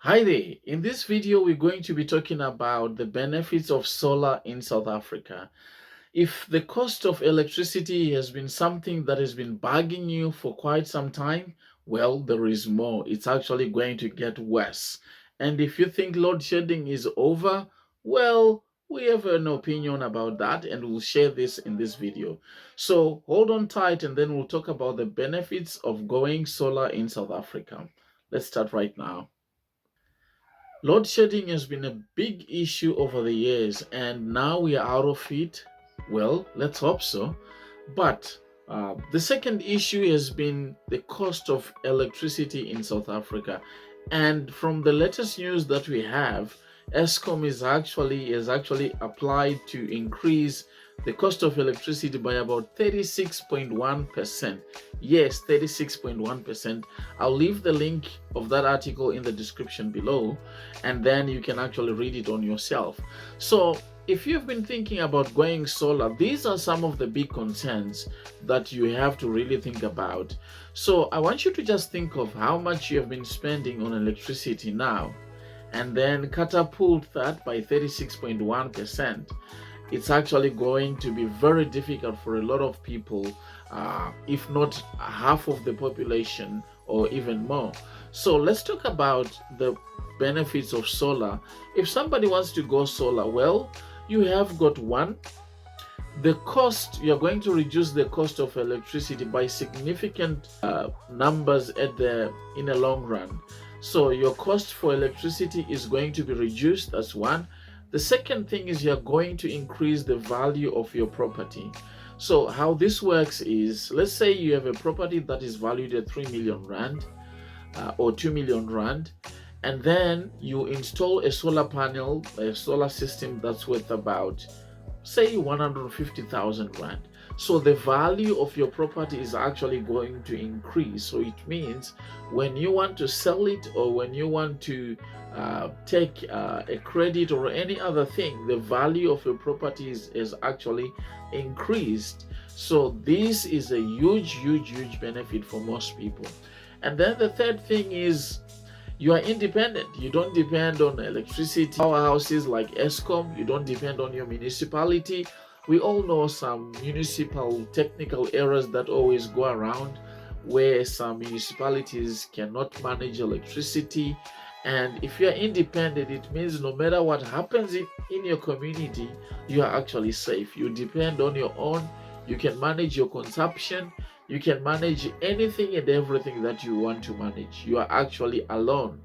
Hi there. In this video, we're going to be talking about the benefits of solar in South Africa. If the cost of electricity has been something that has been bugging you for quite some time, well, there is more. It's actually going to get worse. And if you think load shedding is over, well, we have an opinion about that and we'll share this in this video. So hold on tight and then we'll talk about the benefits of going solar in South Africa. Let's start right now. Load shedding has been a big issue over the years, and now we are out of it. Well, let's hope so. But the second issue has been the cost of electricity in South Africa. And from the latest news that we have, Eskom is actually applied to increase the cost of electricity by about 36.1%. Yes, 36.1%. I'll leave the link of that article in the description below, and then you can actually read it on yourself. So if you've been thinking about going solar, these are some of the big concerns that you have to really think about. So I want you to just think of how much you have been spending on electricity now, and then catapult that by 36.1%. It's actually going to be very difficult for a lot of people, if not half of the population or even more. So let's talk about the benefits of solar. If somebody wants to go solar, well, you have got one, the cost. You're going to reduce the cost of electricity by significant numbers in the long run. So your cost for electricity is going to be reduced. That's one. The second thing is you're going to increase the value of your property. So how this works is, let's say you have a property that is valued at 3 million rand or 2 million rand, and then you install a solar panel, a solar system that's worth about, say, 150,000 rand. So the value of your property is actually going to increase. So it means when you want to sell it, or when you want to take a credit or any other thing, the value of your property is actually increased. So this is a huge benefit for most people. And then the third thing is you are independent. You don't depend on electricity powerhouses like Eskom. You don't depend on your municipality. We all know some municipal technical errors that always go around, where some municipalities cannot manage electricity. And if you are independent, it means no matter what happens in your community, you are actually safe. You depend on your own. You can manage your consumption. You can manage anything and everything that you want to manage. You are actually alone.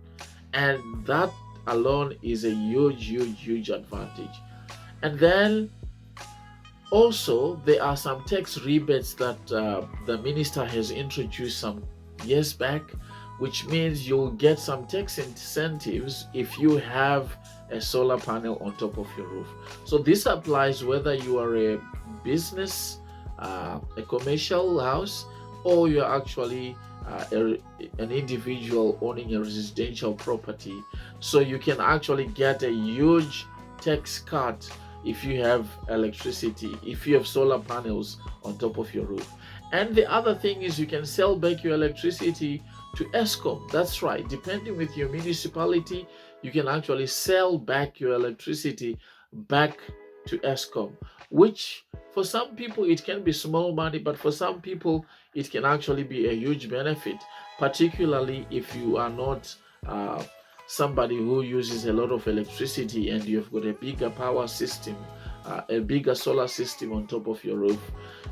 And that alone is a huge advantage. And then also, there are some tax rebates that the minister has introduced some years back, which means you'll get some tax incentives if you have a solar panel on top of your roof. So this applies whether you are a business, a commercial house, or you're actually an individual owning a residential property. So you can actually get a huge tax cut if you have electricity, if you have solar panels on top of your roof. And the other thing is you can sell back your electricity to Eskom. That's right. Depending with your municipality, you can actually sell back your electricity back to Eskom, which for some people it can be small money, but for some people it can actually be a huge benefit, particularly if you are not somebody who uses a lot of electricity and you've got a bigger power system, a bigger solar system on top of your roof.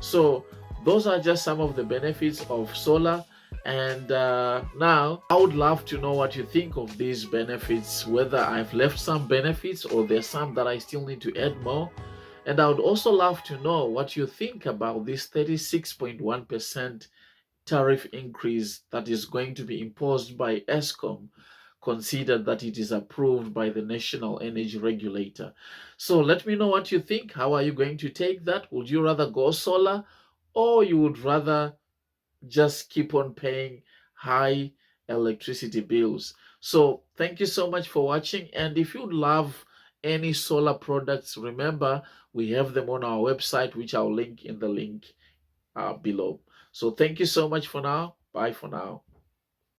So those are just some of the benefits of solar. And now I would love to know what you think of these benefits, whether I've left some benefits or there's some that I still need to add more. And I would also love to know what you think about this 36.1% tariff increase that is going to be imposed by Eskom, considered that it is approved by the National Energy Regulator. So let me know what you think. How are you going to take that? Would you rather go solar, or you would rather just keep on paying high electricity bills? So thank you so much for watching. And if you'd love any solar products, remember we have them on our website, which I'll link in the link below. So thank you so much for now. Bye for now.